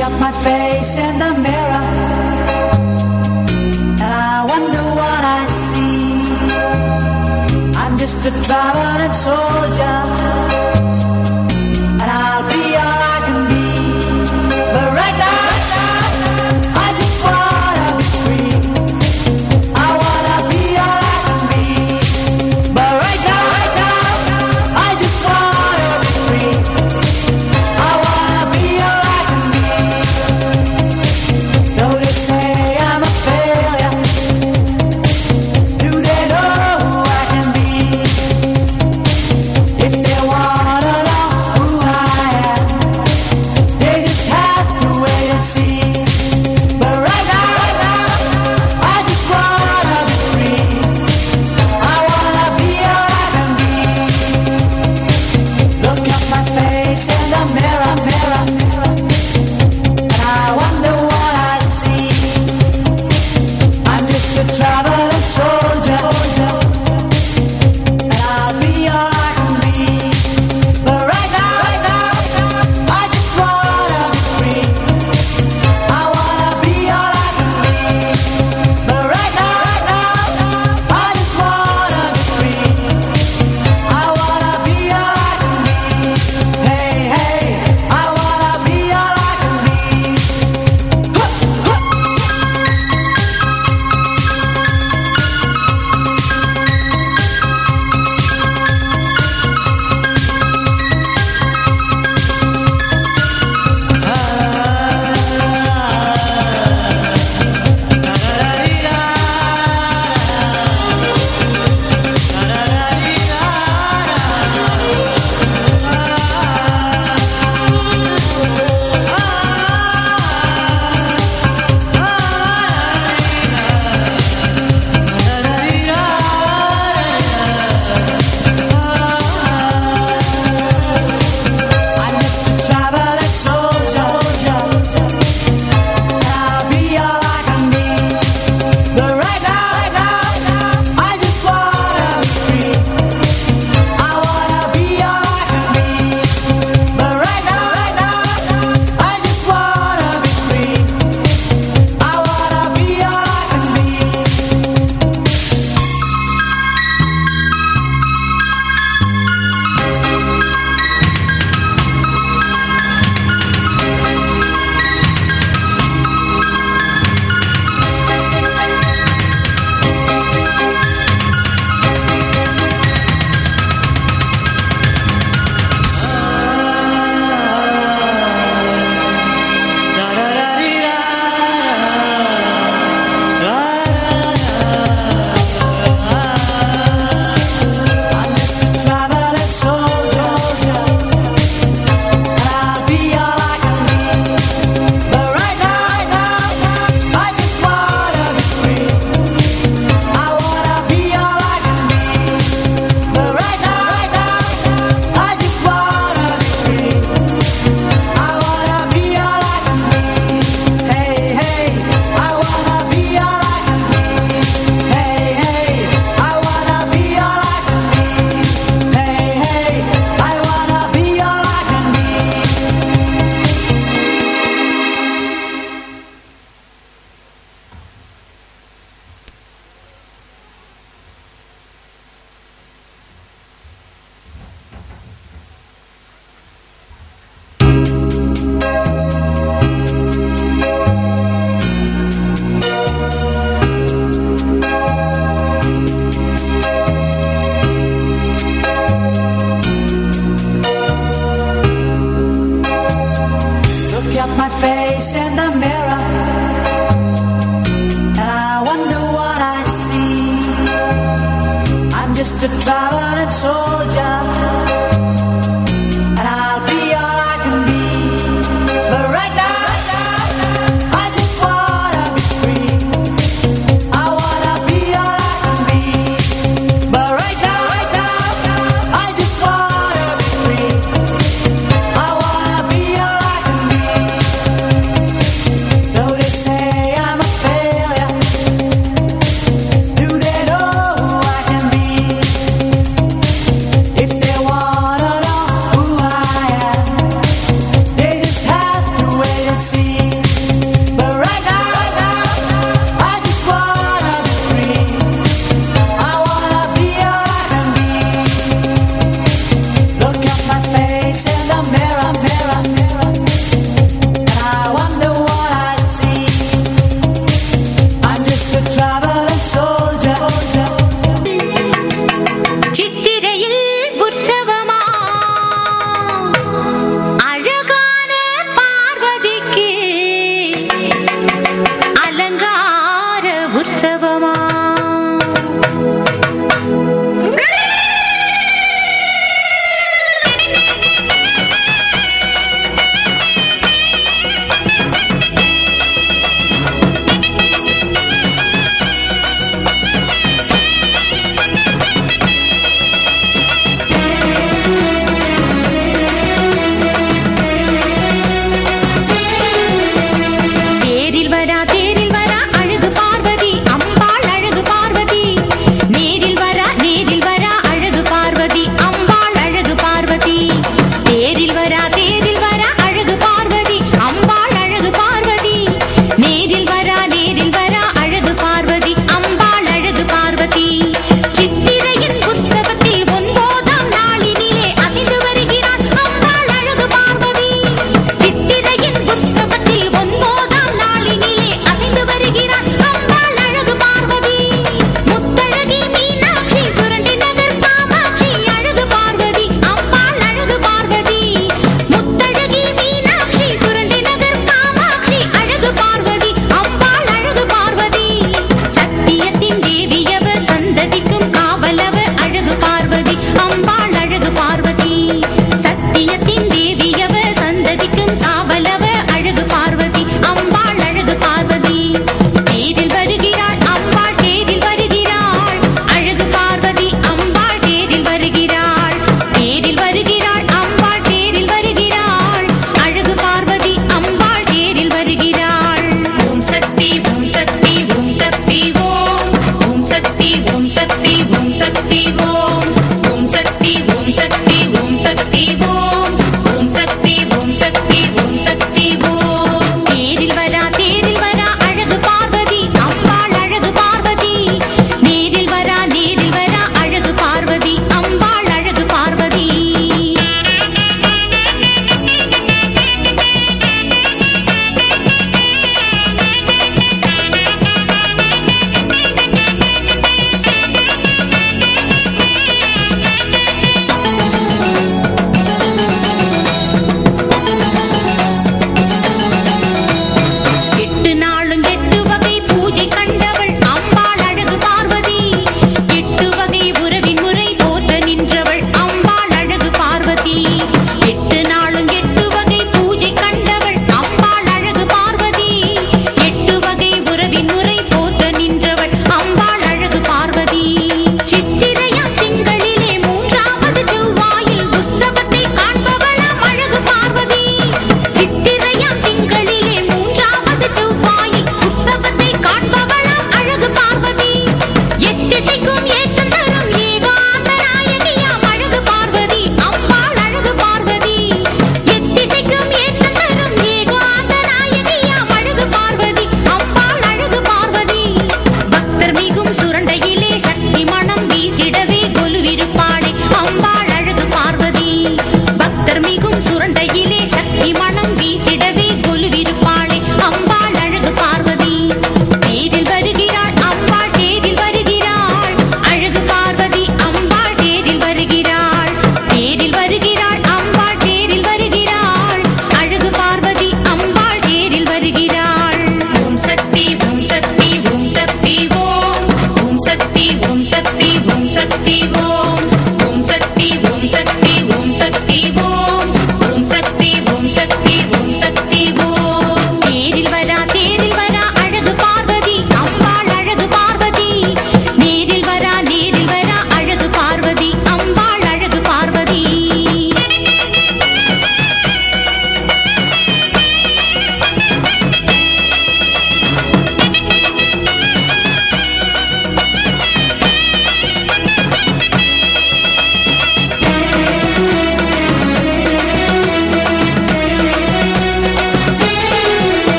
at my face in the mirror, and I wonder what I see. I'm just a traveling soldier, and I'll be all I can be. But right now, I just wanna be free. I wanna be all I can be. But right now, I just wanna be free. I wanna be all I can be. Though they say I'm a failure, do they know who I can be? If they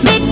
வெற்றி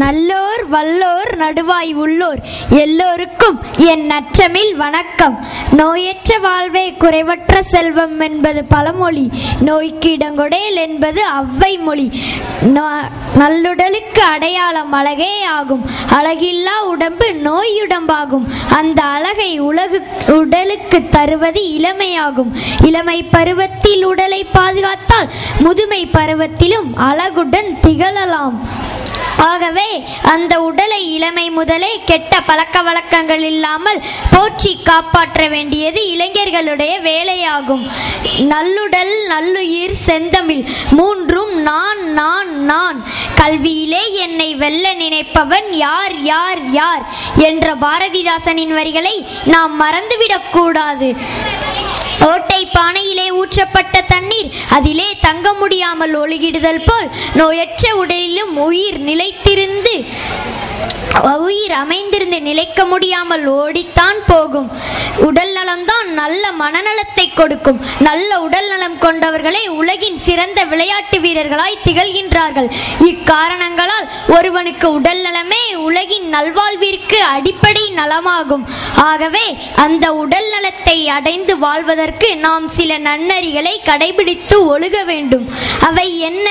நல்லோர் வல்லோர் நடுவாய் உள்ளோர் எல்லோருக்கும் என் நற்றமிழ் வணக்கம். நோயற்ற வாழ்வே குறைவற்ற செல்வம் என்பது பழமொழி. நோய்க்கு இடங்கொடேல் என்பது அவ்வை மொழி. நல்லுடலுக்கு அடையாளம் அழகே ஆகும். அழகில்லா உடம்பு நோயுடம்பாகும். அந்த அழகை உடலுக்கு தருவது இளமையாகும். இளமை பருவத்தில் உடலை பாதுகாத்தால் முதுமை பருவத்திலும் அழகுடன் திகழலாம். ஆகவே அந்த உடலை இளமை முதலே கெட்ட பழக்க வழக்கங்கள் இல்லாமல் போற்றி காப்பாற்ற வேண்டியது இளைஞர்களுடைய வேலையாகும். நல்லுடல் நல்லுயிர் செந்தமிழ் மூன்றும் நான் நான் நான். கல்வியிலே என்னை வெல்ல நினைப்பவன் யார் யார் யார் என்ற பாரதிதாசனின் வரிகளை நாம் மறந்துவிடக் கூடாது. ஓட்டை பானையிலே ஊற்றப்பட்ட தண்ணீர் அதிலே தங்க முடியாமல் ஒழுகிடுதல் போல் நோயற்ற உடலிலும் உயிர் அமைந்திருந்து நிலைக்க முடியாமல் ஓடித்தான் போகும். உடல் நலம்தான் நல்ல மனநலத்தை கொடுக்கும். நல்ல உடல் நலம் கொண்டவர்களே உலகின் சிறந்த விளையாட்டு வீரர்களாய் திகழ்கின்றார்கள். இக்காரணங்களால் ஒருவனுக்கு உடல் நலமே உலகின் நல்வாழ்விற்கு அடிப்படை நலமாகும். ஆகவே அந்த உடல் நலத்தை அடைந்து வாழ்வதற்கு நாம் சில நன்னறிகளை கடைபிடித்து ஒழுக வேண்டும். அவை என்ன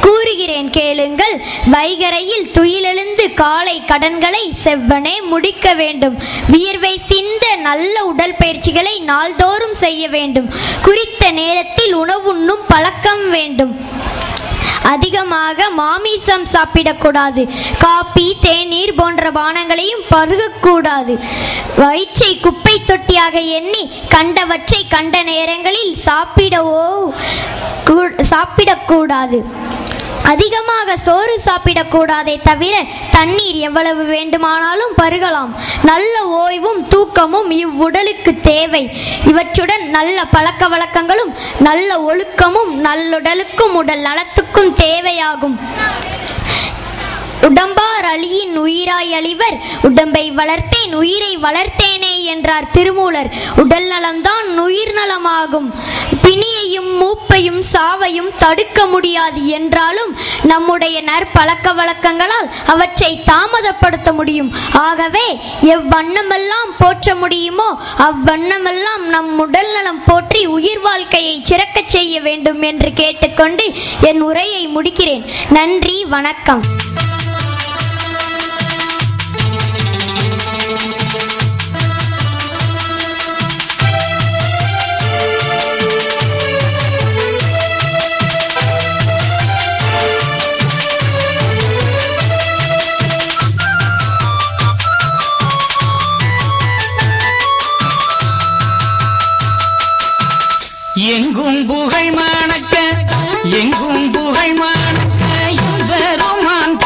கூறுகிறேன் கேளுங்கள். வைகரையில் துயிலெழுந்து காலை கடன்களை செவ்வனே முடிக்க வேண்டும். வியர்வை சிந்த நல்ல உடல் பயிற்சிகளை நாள்தோறும் செய்ய வேண்டும். குறித்த நேரத்தில் உணவுண்ணும் பழக்கம் வேண்டும். அதிகமாக மாமிசம் சாப்பிடக்கூடாது. காபி தேநீர் போன்ற பானங்களையும் பருகக்கூடாது. வயிற்றை குப்பை தொட்டியாக எண்ணி கண்டவற்றை கண்ட நேரங்களில் சாப்பிடக்கூடாது. அதிகமாக சோறு சாப்பிடக்கூடாதே தவிர தண்ணீர் எவ்வளவு வேண்டுமானாலும் பருகலாம். நல்ல ஓய்வும் தூக்கமும் இவ்வுடலுக்கு தேவை. இவற்றுடன் நல்ல பழக்க வழக்கங்களும் நல்ல ஒழுக்கமும் நல்லுடலுக்கும் உடல் நலத்துக்கும் தேவையாகும். உடம்பார் அழியின் உயிராய் அழிவர். உடம்பை வளர்த்தேன் உயிரை வளர்த்தேனே என்றார் திருமூலர். உடல் நலம்தான் உயிர் நலமாகும். பிணியையும் மூப்பையும் சாவையும் தடுக்க முடியாது என்றாலும் நம்முடைய நற்பழக்க வழக்கங்களால் அவற்றை தாமதப்படுத்த முடியும். ஆகவே எவ்வண்ணமெல்லாம் போற்ற முடியுமோ அவ்வண்ணமெல்லாம் நம் உடல் நலம் போற்றி உயிர் வாழ்க்கையை சிறக்கச் செய்ய வேண்டும் என்று கேட்டுக்கொண்டு என் உரையை முடிக்கிறேன். நன்றி, வணக்கம். எங்கும் புகழ் மணக்க எங்கும் புகழ் மணக்க பெருமான்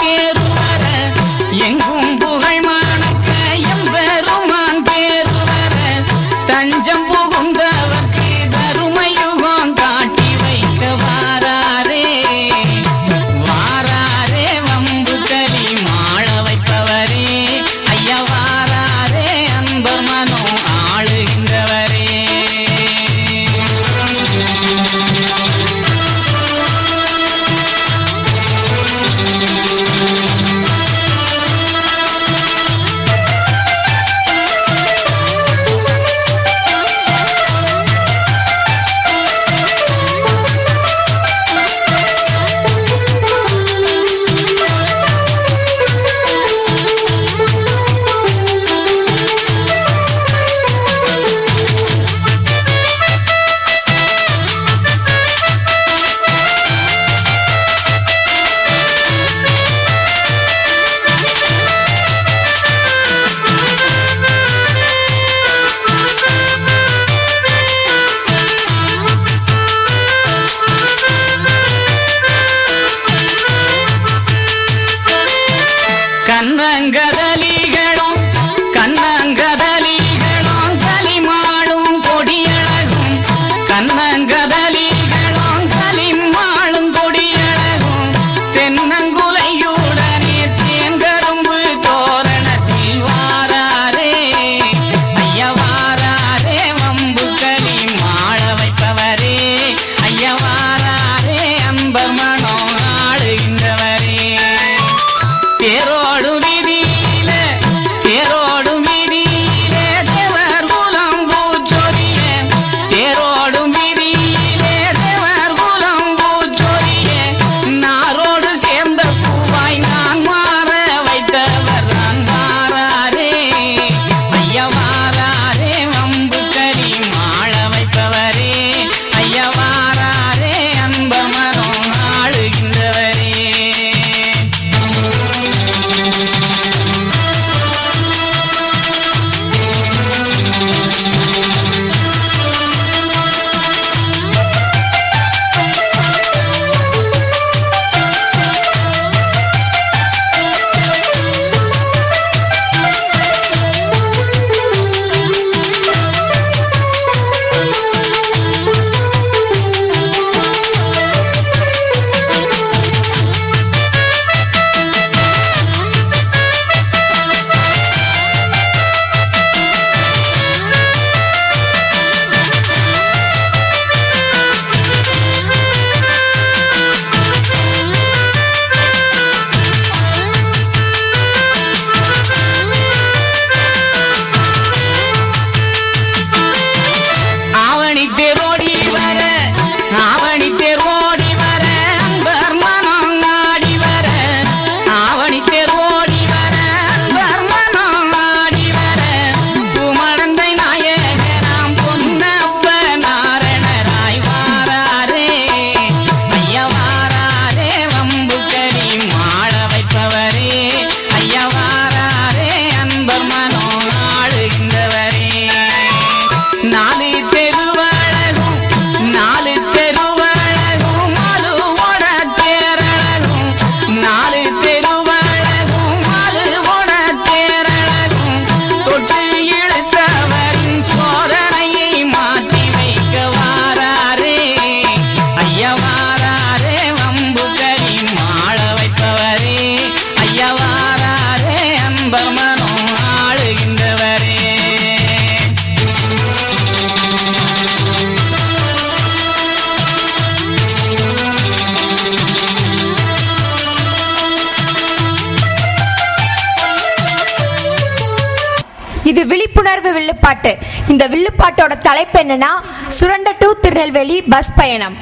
புத்துணர்வு வில்லுப்பாட்டு. இந்த வில்லுப்பாட்டோட தலைப்பு என்னன்னா சுரண்ட டு திருநெல்வேலி பஸ் பயணம்.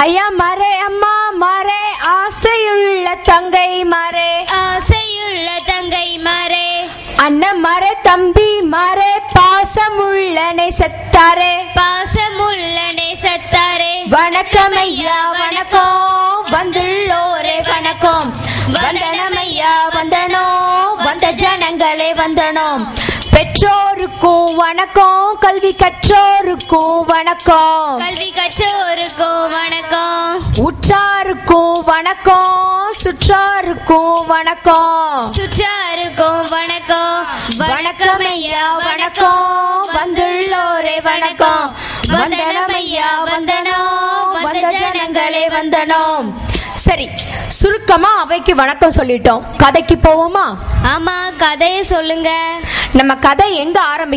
ஐயா மாறே அம்மா மாறே ஆசையுள்ள தங்கை மாறே ஆசையுள்ள தங்கை மாறே அண்ணன் மாறே தம்பி மாறே பாசமுள்ள நேசத்தாரே பாசமுள்ள நேசத்தாரே வணக்கம் ஐயா வணக்கம் வந்துள்ளோரே வணக்கம் வந்தனம் ஐயா வந்தனோம் வந்த ஜனங்களே வந்தனோம் பெற்றோருக்கும் வணக்கம் கல்வி கற்றோருக்கும் வணக்கம் கல்வி கற்றோருக்கும் வணக்கம் உற்றாருக்கும் வணக்கம் சுற்றாருக்கும் வணக்கம் சுற்றாருக்கும் வணக்கம் வணக்கம் ஐயா வணக்கம் வந்துள்ளோரே வணக்கம் வந்தனம் ஐயா வந்தனோம் வந்த ஜனங்களே வந்தனோம். சரி, சுருக்கமா அவைக்கு வணக்கம் சொல்லிட்டோம். கதைக்கு போவோமா? ஆமா, கதையை சொல்லுங்க. நம்ம கதை எங்க ஆரம்பிக்கும்?